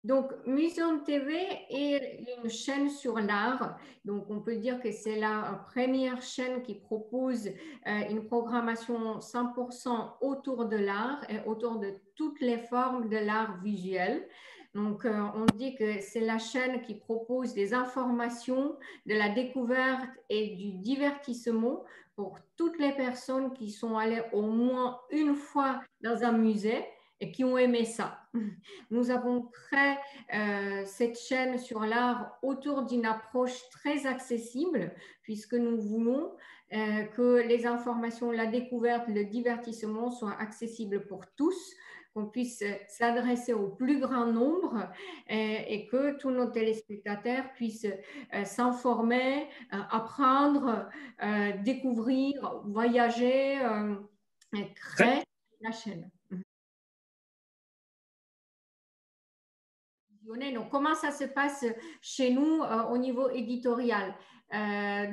Donc, Muséum TV est une chaîne sur l'art. Donc, on peut dire que c'est la première chaîne qui propose une programmation 100% autour de l'art et autour de toutes les formes de l'art visuel. Donc, on dit que c'est la chaîne qui propose des informations, de la découverte et du divertissement pour toutes les personnes qui sont allées au moins une fois dans un musée et qui ont aimé ça. Nous avons créé cette chaîne sur l'art autour d'une approche très accessible, puisque nous voulons que les informations, la découverte, le divertissement soient accessibles pour tous, qu'on puisse s'adresser au plus grand nombre et que tous nos téléspectateurs puissent s'informer, apprendre, découvrir, voyager, et Très, créer la chaîne. Donc, comment ça se passe chez nous au niveau éditorial?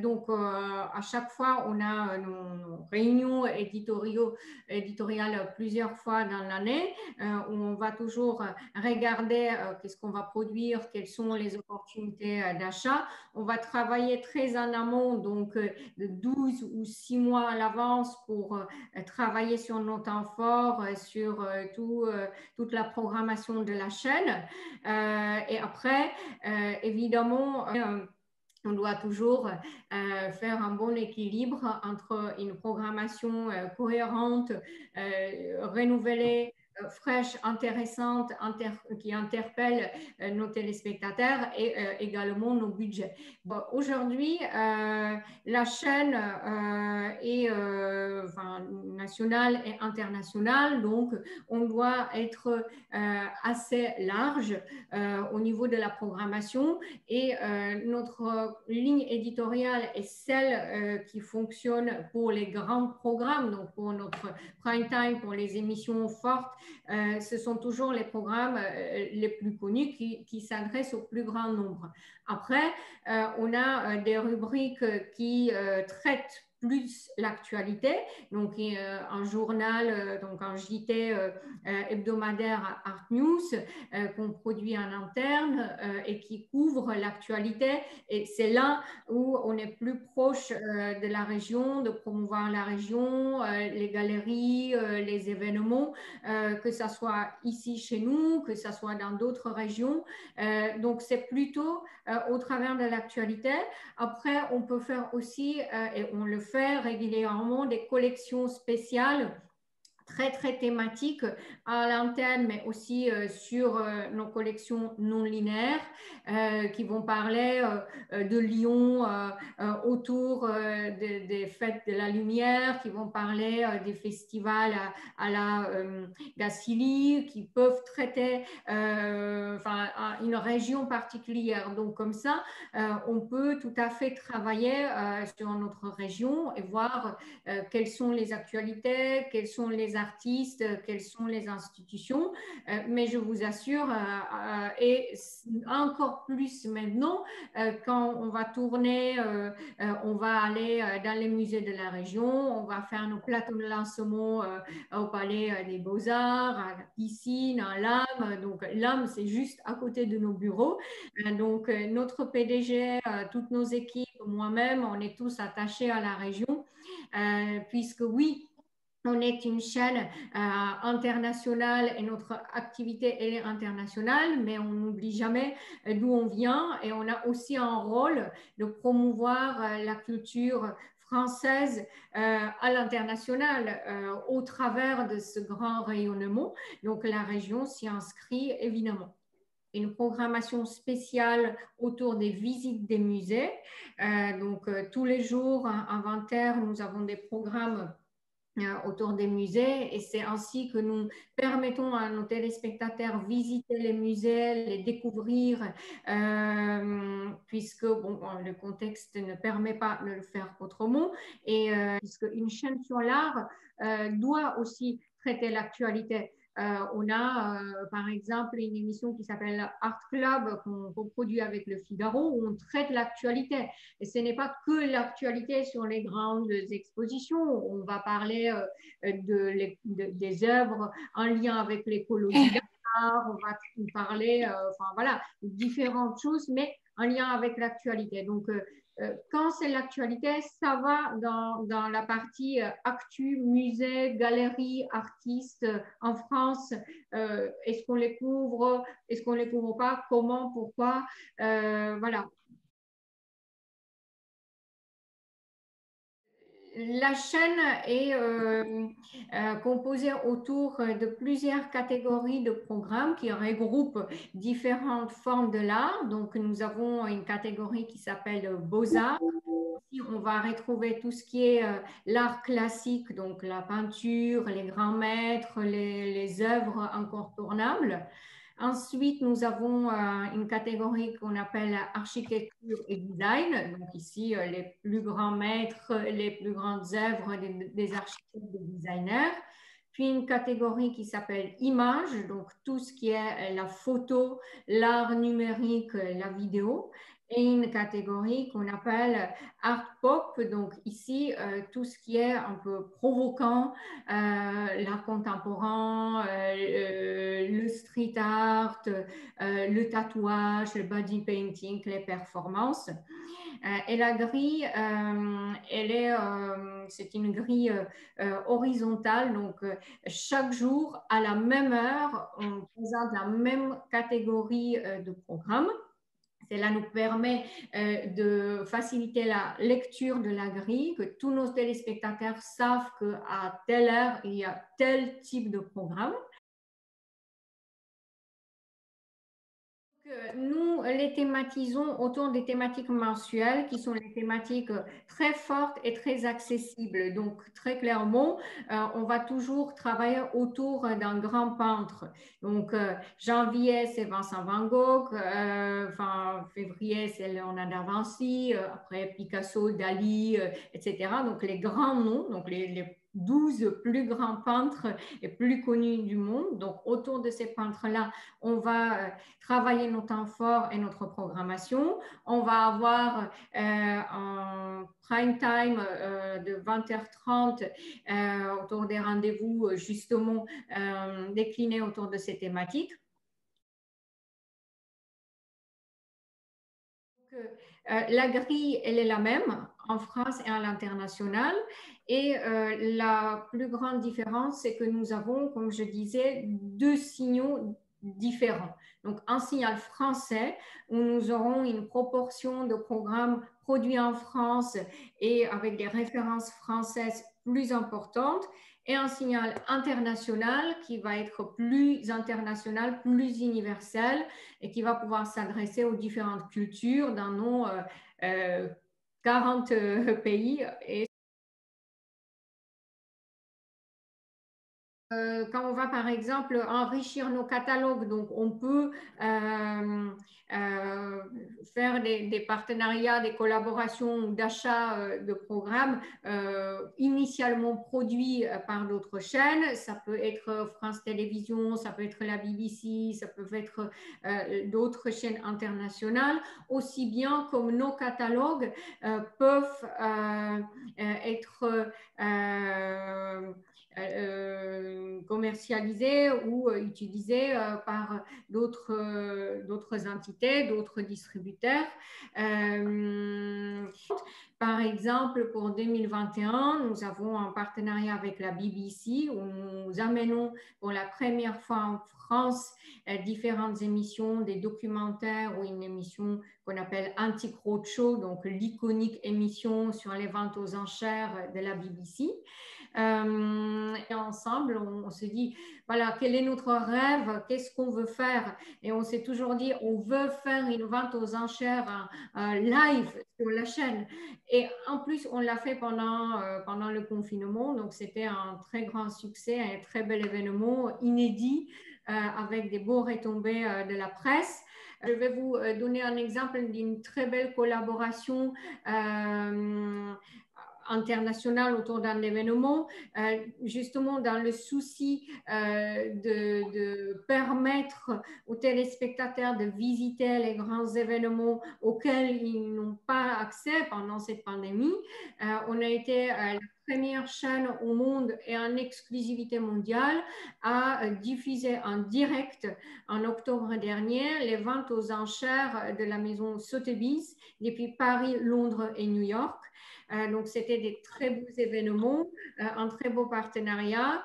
Donc, à chaque fois, on a nos réunions éditoriales plusieurs fois dans l'année où on va toujours regarder qu'est-ce qu'on va produire, quelles sont les opportunités d'achat. On va travailler très en amont, donc de 12 ou 6 mois à l'avance pour travailler sur nos temps forts, sur toute la programmation de la chaîne. Et après, évidemment, on doit toujours faire un bon équilibre entre une programmation cohérente, renouvelée, fraîche, intéressante, qui interpelle nos téléspectateurs et également nos budgets. Bon, aujourd'hui, la chaîne est enfin, nationale et internationale, donc on doit être assez large au niveau de la programmation et notre ligne éditoriale est celle qui fonctionne pour les grands programmes, donc pour notre prime time, pour les émissions fortes. Ce sont toujours les programmes les plus connus qui s'adressent au plus grand nombre. Après, on a des rubriques qui traitent plus l'actualité, donc un journal, donc un JT hebdomadaire Art News qu'on produit en interne et qui couvre l'actualité. Et c'est là où on est plus proche de la région, de promouvoir la région, les galeries, les événements, que ce soit ici chez nous, que ce soit dans d'autres régions. Donc c'est plutôt au travers de l'actualité. Après, on peut faire aussi, et on le fait régulièrement, des collections spéciales très thématiques à l'antenne, mais aussi sur nos collections non linéaires qui vont parler de Lyon autour des fêtes de la lumière, qui vont parler des festivals à la Gacilly, qui peuvent traiter enfin, une région particulière. Donc comme ça, on peut tout à fait travailler sur notre région et voir quelles sont les actualités, quels sont les artistes, quelles sont les institutions. Mais je vous assure, et encore plus maintenant, quand on va tourner, on va aller dans les musées de la région, on va faire nos plateaux de lancement au Palais des Beaux-Arts, à la piscine, à l'âme. Donc l'âme, c'est juste à côté de nos bureaux. Donc notre PDG, toutes nos équipes, moi-même, on est tous attachés à la région, puisque oui, on est une chaîne internationale et notre activité elle est internationale, mais on n'oublie jamais d'où on vient et on a aussi un rôle de promouvoir la culture française à l'international au travers de ce grand rayonnement. Donc la région s'y inscrit évidemment. Une programmation spéciale autour des visites des musées. Donc tous les jours à 20h, nous avons des programmes autour des musées et c'est ainsi que nous permettons à nos téléspectateurs visiter les musées, les découvrir, puisque bon, le contexte ne permet pas de le faire autrement et puisque une chaîne sur l'art doit aussi traiter l'actualité. On a par exemple une émission qui s'appelle Art Club qu'on produit avec le Figaro où on traite l'actualité. Et ce n'est pas que l'actualité sur les grandes expositions. On va parler des œuvres en lien avec l'écologie. on va parler, enfin voilà, différentes choses, mais en lien avec l'actualité. Donc, quand c'est l'actualité, ça va dans la partie actu, musée, galerie, artistes en France. Est-ce qu'on les couvre? Est-ce qu'on les couvre pas? Comment? Pourquoi? Voilà. La chaîne est composée autour de plusieurs catégories de programmes qui regroupent différentes formes de l'art. Donc, nous avons une catégorie qui s'appelle Beaux-Arts. Ici, on va retrouver tout ce qui est l'art classique, donc la peinture, les grands maîtres, les œuvres incontournables. Ensuite, nous avons une catégorie qu'on appelle architecture et design. Donc ici, les plus grands maîtres, les plus grandes œuvres des architectes et des designers. Puis une catégorie qui s'appelle images, donc tout ce qui est la photo, l'art numérique, la vidéo. Et une catégorie qu'on appelle art pop, donc ici, tout ce qui est un peu provoquant, l'art contemporain, le street art, le tatouage, le body painting, les performances. Et la grille, c'est une grille horizontale, donc chaque jour à la même heure, on présente la même catégorie de programme. Cela nous permet de faciliter la lecture de la grille, que tous nos téléspectateurs savent qu'à telle heure, il y a tel type de programme. Nous les thématisons autour des thématiques mensuelles qui sont les thématiques très fortes et très accessibles. Donc, très clairement, on va toujours travailler autour d'un grand peintre. Donc, janvier, c'est Vincent Van Gogh, février, c'est Léonard da Vinci, après Picasso, Dali, etc. Donc, les grands noms, donc les 12 plus grands peintres et plus connus du monde. Donc, autour de ces peintres-là, on va travailler nos temps forts et notre programmation. On va avoir un prime time de 20h30 autour des rendez-vous justement déclinés autour de ces thématiques. Donc, la grille, elle est la même en France et à l'international. Et la plus grande différence, c'est que nous avons, comme je disais, deux signaux différents. Donc, un signal français où nous aurons une proportion de programmes produits en France et avec des références françaises plus importantes, et un signal international qui va être plus international, plus universel et qui va pouvoir s'adresser aux différentes cultures dans nos 40 pays. Et quand on va par exemple enrichir nos catalogues, donc on peut euh, faire des partenariats, des collaborations d'achat de programmes initialement produits par d'autres chaînes. Ça peut être France Télévisions, ça peut être la BBC, ça peut être d'autres chaînes internationales, aussi bien comme nos catalogues peuvent être commercialisés ou utilisés par d'autres entités, d'autres distributeurs. Par exemple, pour 2021, nous avons un partenariat avec la BBC où nous amenons pour la première fois en France différentes émissions, des documentaires ou une émission qu'on appelle Antique Roadshow, donc l'iconique émission sur les ventes aux enchères de la BBC. Et ensemble, on se dit, voilà, quel est notre rêve, qu'est-ce qu'on veut faire? Et on s'est toujours dit, on veut faire une vente aux enchères live sur la chaîne. Et en plus, on l'a fait pendant le confinement, donc c'était un très grand succès, un très bel événement inédit avec des beaux retombées de la presse. Je vais vous donner un exemple d'une très belle collaboration international autour d'un événement, justement dans le souci de permettre aux téléspectateurs de visiter les grands événements auxquels ils n'ont pas accès pendant cette pandémie. On a été la première chaîne au monde et en exclusivité mondiale a diffusé en direct en octobre dernier les ventes aux enchères de la maison Sotheby's depuis Paris, Londres et New York. Donc, c'était des très beaux événements, un très beau partenariat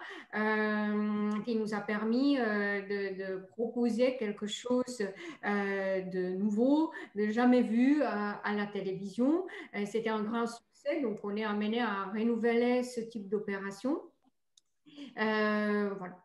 qui nous a permis de proposer quelque chose de nouveau, de jamais vu à la télévision. C'était un grand succès, donc on est amené à renouveler ce type d'opération. Voilà.